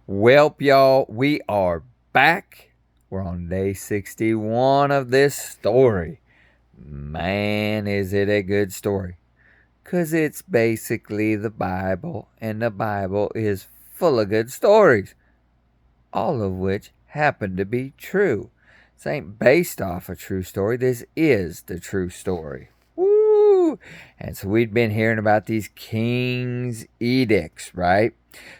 Well, y'all, we are back. We're on day 61 of this story. Man, is it a good story. Because it's basically the Bible, and the Bible is full of good stories, all of which happen to be true. This ain't based off a true story. This is the true story. Woo! And so we'd been hearing about these king's edicts, right?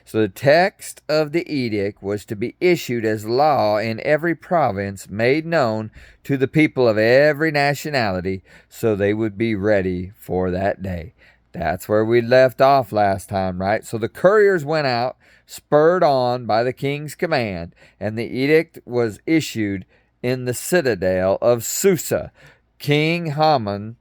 So the text of the edict was to be issued as law in every province, made known to the people of every nationality, so they would be ready for that day. That's where we left off last time, right? So the couriers went out, spurred on by the king's command, and the edict was issued in the citadel of Susa. King Haman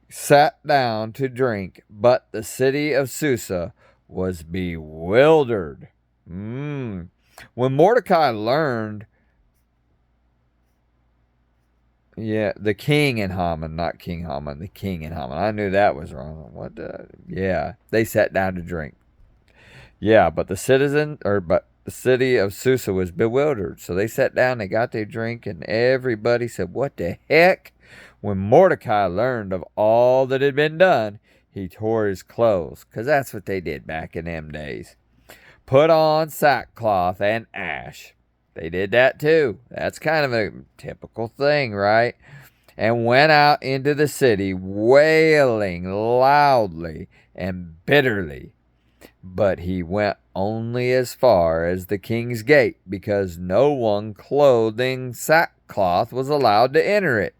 sat down to drink, but the city of Susa was bewildered. When Mordecai learned, the king and Haman, not King Haman, the king and Haman. I knew that was wrong. They sat down to drink. Yeah, but the city of Susa was bewildered. So they sat down, they got their drink, and everybody said, "What the heck?" When Mordecai learned of all that had been done, he tore his clothes, because that's what they did back in them days. Put on sackcloth and ash. They did that too. That's kind of a typical thing, right? And went out into the city, wailing loudly and bitterly. But he went only as far as the king's gate, because no one clothed in sackcloth was allowed to enter it.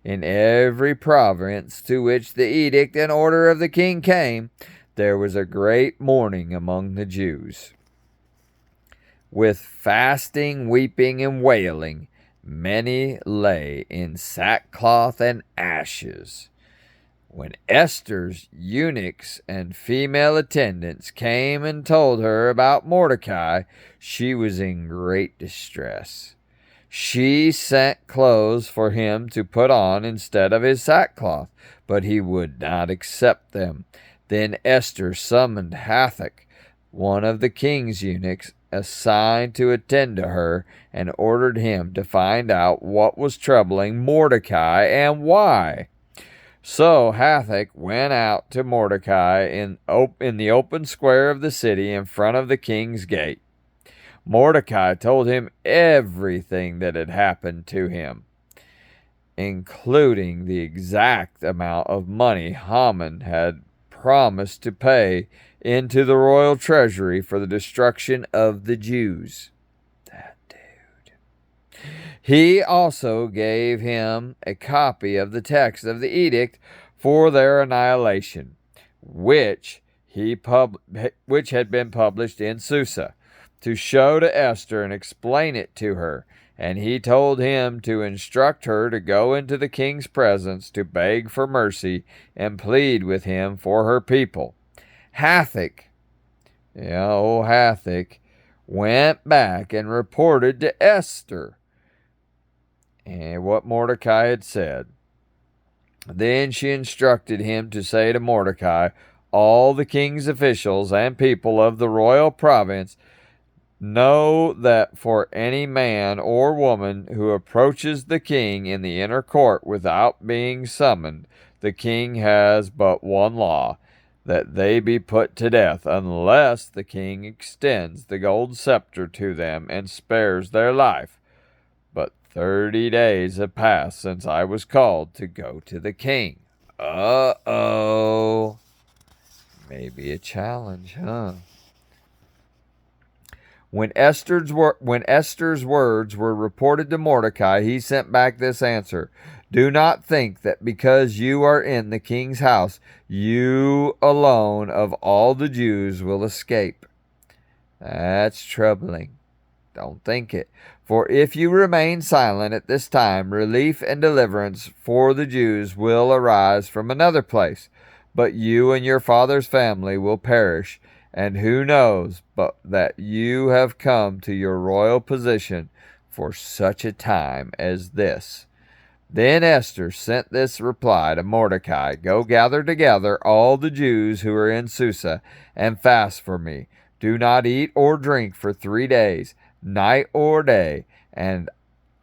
In every province to which the edict and order of the king came, there was a great mourning among the Jews. With fasting, weeping, and wailing, many lay in sackcloth and ashes. When Esther's eunuchs and female attendants came and told her about Mordecai, she was in great distress. She sent clothes for him to put on instead of his sackcloth, but he would not accept them. Then Esther summoned Hathach, one of the king's eunuchs, assigned to attend to her, and ordered him to find out what was troubling Mordecai and why. So Hathach went out to Mordecai in the open square of the city in front of the king's gate. Mordecai told him everything that had happened to him, including the exact amount of money Haman had promised to pay into the royal treasury for the destruction of the Jews. That dude. He also gave him a copy of the text of the edict for their annihilation, which had been published in Susa, to show to Esther and explain it to her. And he told him to instruct her to go into the king's presence to beg for mercy and plead with him for her people. Hathach, went back and reported to Esther and what Mordecai had said. Then she instructed him to say to Mordecai, all the king's officials and people of the royal province know that for any man or woman who approaches the king in the inner court without being summoned, the king has but one law, that they be put to death, unless the king extends the gold scepter to them and spares their life. But 30 days have passed since I was called to go to the king. Uh-oh. Maybe a challenge, huh? When Esther's words were reported to Mordecai, he sent back this answer: do not think that because you are in the king's house, you alone of all the Jews will escape. That's troubling. Don't think it. For if you remain silent at this time, relief and deliverance for the Jews will arise from another place, but you and your father's family will perish. And who knows but that you have come to your royal position for such a time as this. Then Esther sent this reply to Mordecai: go gather together all the Jews who are in Susa and fast for me. Do not eat or drink for 3 days, night or day, and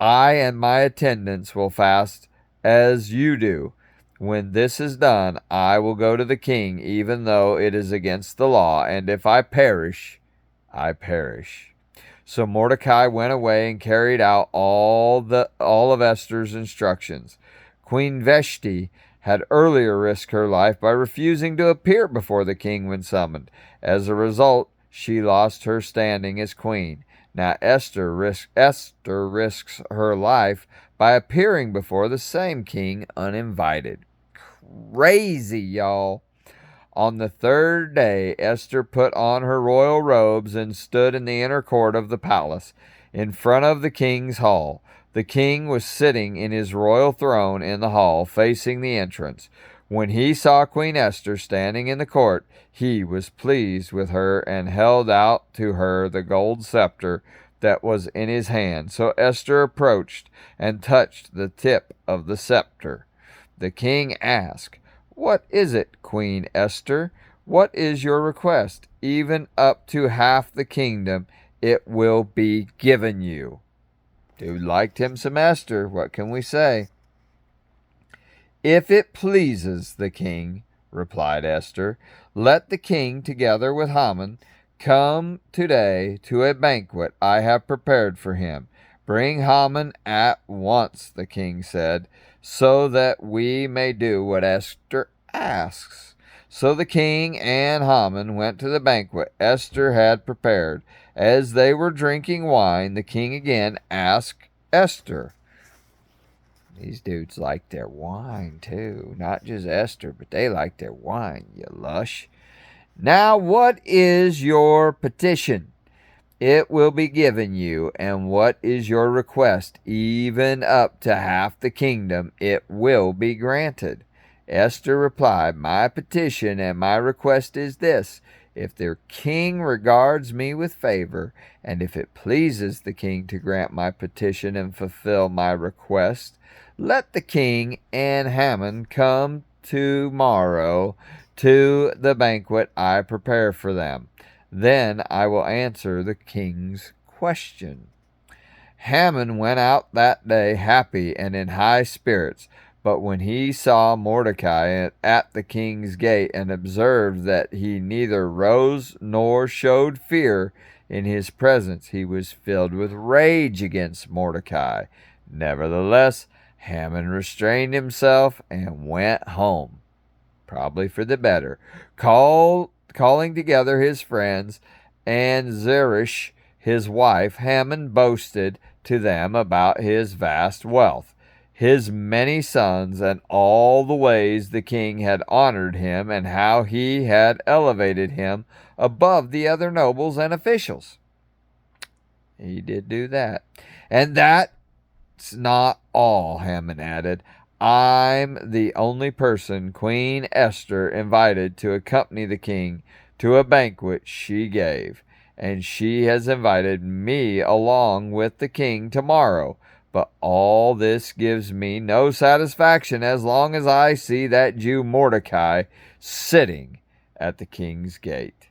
I and my attendants will fast as you do. When this is done, I will go to the king, even though it is against the law, and if I perish, I perish. So Mordecai went away and carried out all of Esther's instructions. Queen Vashti had earlier risked her life by refusing to appear before the king when summoned. As a result, she lost her standing as queen. Now Esther risks her life by appearing before the same king uninvited. Crazy, y'all. On the third day, Esther put on her royal robes and stood in the inner court of the palace, in front of the king's hall. The king was sitting in his royal throne in the hall, facing the entrance. When he saw Queen Esther standing in the court, he was pleased with her and held out to her the gold scepter that was in his hand. So Esther approached and touched the tip of the scepter. The king asked, "What is it, Queen Esther? What is your request? Even up to half the kingdom, it will be given you." Dude liked him some Esther. What can we say? "If it pleases the king," replied Esther, "let the king, together with Haman, come today to a banquet I have prepared for him. Bring Haman at once," the king said, "so that we may do what Esther asks." So the king and Haman went to the banquet Esther had prepared. As they were drinking wine, the king again asked Esther. These dudes like their wine too. Not just Esther, but they like their wine, you lush. "Now what is your petition? It will be given you. And what is your request? Even up to half the kingdom, it will be granted." Esther replied, "My petition and my request is this. If the king regards me with favor, and if it pleases the king to grant my petition and fulfill my request, let the king and Haman come tomorrow to the banquet I prepare for them. Then I will answer the king's question." Haman went out that day happy and in high spirits. But when he saw Mordecai at the king's gate and observed that he neither rose nor showed fear in his presence, he was filled with rage against Mordecai. Nevertheless, Haman restrained himself and went home, probably for the better, calling together his friends and Zeresh, his wife. Haman boasted to them about his vast wealth, his many sons, and all the ways the king had honored him, and how he had elevated him above the other nobles and officials. He did do that. "And that's not all," Haman added. "I'm the only person Queen Esther invited to accompany the king to a banquet she gave, and she has invited me along with the king tomorrow. But all this gives me no satisfaction as long as I see that Jew Mordecai sitting at the king's gate."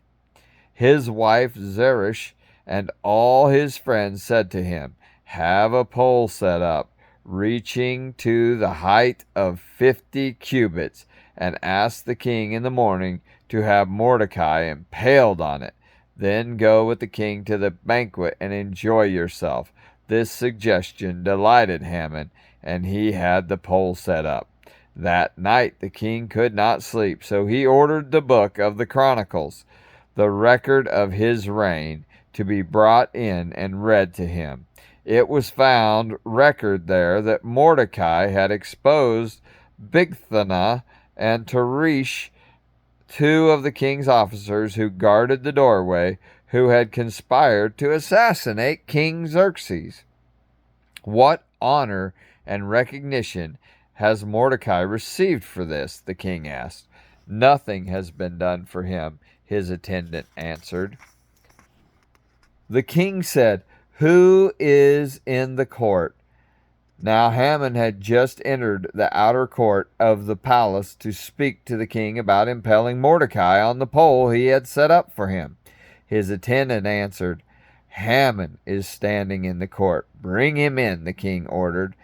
His wife Zeresh and all his friends said to him, "Have a pole set up, reaching to the height of 50 cubits, and ask the king in the morning to have Mordecai impaled on it. Then go with the king to the banquet and enjoy yourself." This suggestion delighted Haman, and he had the pole set up. That night the king could not sleep, so he ordered the book of the Chronicles, the record of his reign, to be brought in and read to him. It was found record there that Mordecai had exposed Bigthana and Teresh, two of the king's officers who guarded the doorway, who had conspired to assassinate King Xerxes. "What honor and recognition has Mordecai received for this?" the king asked. "Nothing has been done for him," his attendant answered. The king said, "Who is in the court?" Now Haman had just entered the outer court of the palace to speak to the king about impaling Mordecai on the pole he had set up for him. His attendant answered, Haman is standing in the court. Bring him in, the king ordered.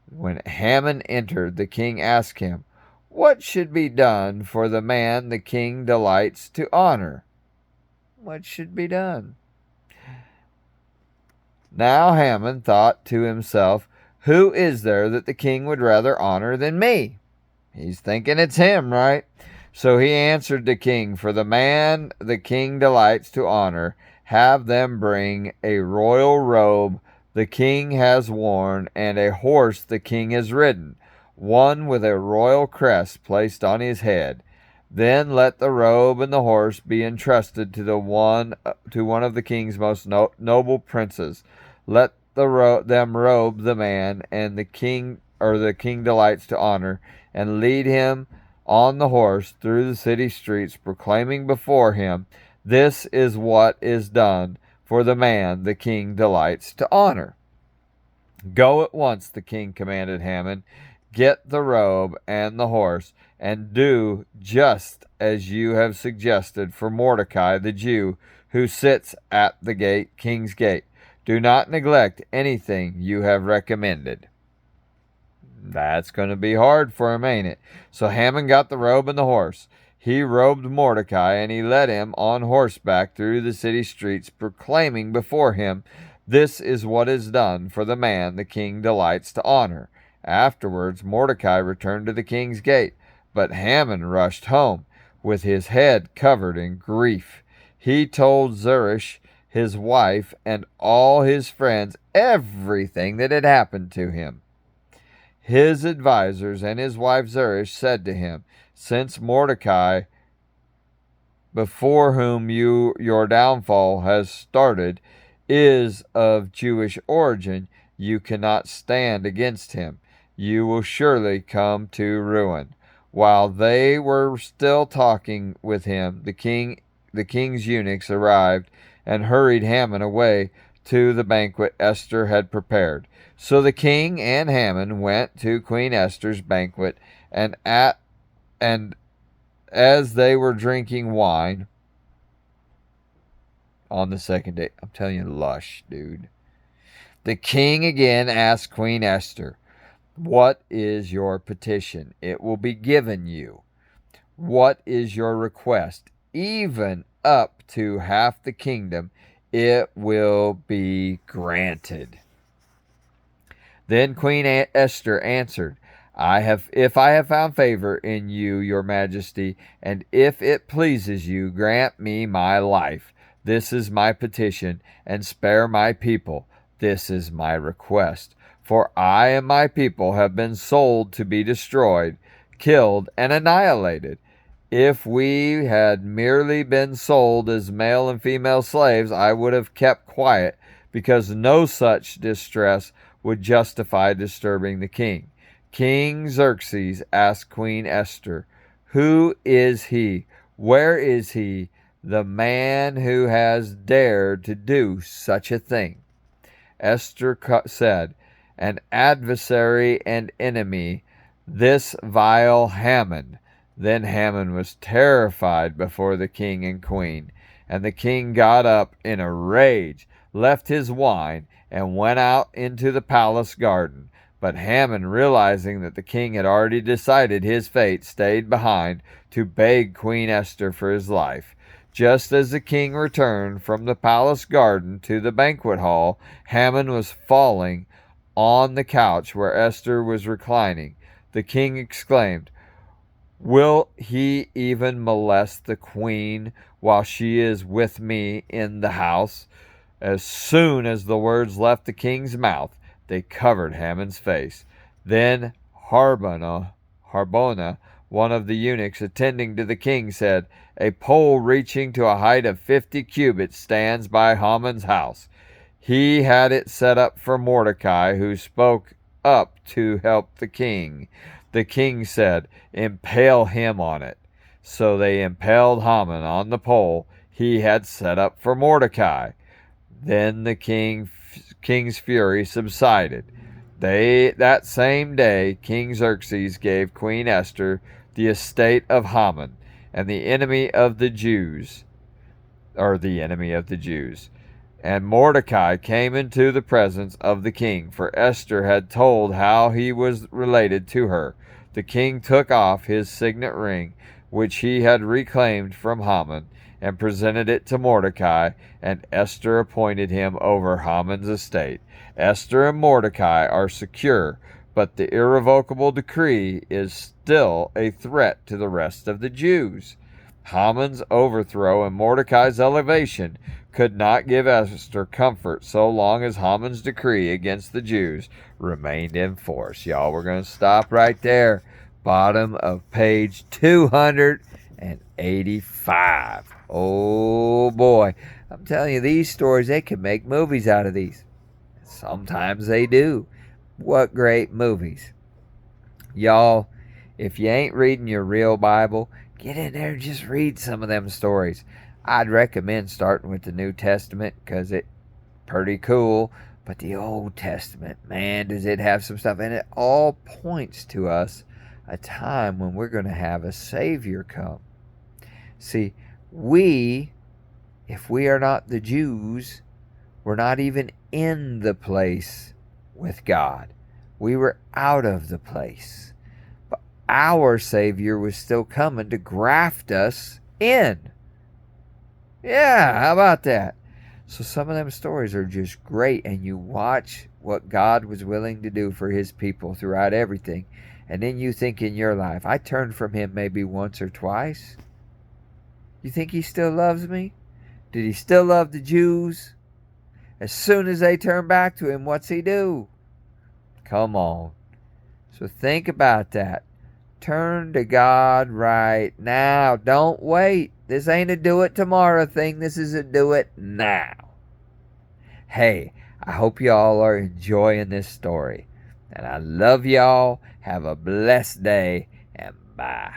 When Haman entered, the king asked him, What should be done for the man the king delights to honor? What should be done? Now Haman thought to himself, Who is there that the king would rather honor than me? He's thinking it's him, right? So he answered the king, For the man the king delights to honor, have them bring a royal robe the king has worn, and a horse the king has ridden, one with a royal crest placed on his head. Then let the robe and the horse be entrusted to one of the king's most noble princes. Let them robe the man and the king delights to honor, and lead him on the horse through the city streets, proclaiming before him, This is what is done for the man the king delights to honor. Go at once, the king commanded Haman. Get the robe and the horse, and do just as you have suggested for Mordecai the Jew, who sits at the king's gate. Do not neglect anything you have recommended. That's going to be hard for him, ain't it? So Haman got the robe and the horse. He robed Mordecai, and he led him on horseback through the city streets, proclaiming before him, This is what is done for the man the king delights to honor. Afterwards Mordecai returned to the king's gate, but Haman rushed home, with his head covered in grief. He told Zeresh, his wife, and all his friends everything that had happened to him. His advisers and his wife Zeresh said to him, Since Mordecai, before whom your downfall has started, is of Jewish origin, you cannot stand against him. You will surely come to ruin. While they were still talking with him, the king's eunuchs arrived and hurried Haman away to the banquet Esther had prepared. So the king and Haman went to Queen Esther's banquet, and as they were drinking wine on the second day, I'm telling you, lush, dude. The king again asked Queen Esther, What is your petition? It will be given you. What is your request? Even up to half the kingdom, it will be granted. Then Queen Esther answered, If I have found favor in you, your majesty, and if it pleases you, grant me my life. This is my petition, and spare my people. This is my request. For I and my people have been sold to be destroyed, killed, and annihilated. If we had merely been sold as male and female slaves, I would have kept quiet, because no such distress would justify disturbing the king. King Xerxes asked Queen Esther, Who is he? Where is he, the man who has dared to do such a thing? Esther said, An adversary and enemy, this vile Haman. Then Haman was terrified before the king and queen, and the king got up in a rage, left his wine, and went out into the palace garden. But Haman, realizing that the king had already decided his fate, stayed behind to beg Queen Esther for his life. Just as the king returned from the palace garden to the banquet hall, Haman was falling on the couch where Esther was reclining. The king exclaimed, Will he even molest the queen while she is with me in the house? As soon as the words left the king's mouth, they covered Haman's face. Then Harbona, one of the eunuchs attending to the king, said, A pole reaching to a height of 50 cubits stands by Haman's house. He had it set up for Mordecai, who spoke up to help the king. The king said, Impale him on it. So they impaled Haman on the pole he had set up for Mordecai. Then the king's fury subsided. That same day, King Xerxes gave Queen Esther the estate of Haman, and the enemy of the Jews, or the enemy of the Jews. And Mordecai came into the presence of the king, for Esther had told how he was related to her. The king took off his signet ring, which he had reclaimed from Haman, and presented it to Mordecai, and Esther appointed him over Haman's estate. Esther and Mordecai are secure, but the irrevocable decree is still a threat to the rest of the Jews. Haman's overthrow and Mordecai's elevation could not give Esther comfort so long as Haman's decree against the Jews remained in force. Y'all, we're going to stop right there. Bottom of page 285. Oh boy. I'm telling you, these stories, they can make movies out of these. Sometimes they do. What great movies. Y'all, if you ain't reading your real Bible, get in there and just read some of them stories. I'd recommend starting with the New Testament because it's pretty cool. But the Old Testament, man, does it have some stuff. And it all points to us a time when we're going to have a Savior come. See, if we are not the Jews, we're not even in the place with God. We were out of the place. But our Savior was still coming to graft us in. Yeah, how about that? So some of them stories are just great, and you watch what God was willing to do for his people throughout everything. And then you think in your life, I turned from him maybe once or twice. You think he still loves me? Did he still love the Jews? As soon as they turn back to him, what's he do? Come on. So think about that. Turn to God right now. Don't wait. This ain't a do it tomorrow thing. This is a do it now. Hey, I hope y'all are enjoying this story. And I love y'all. Have a blessed day, and bye.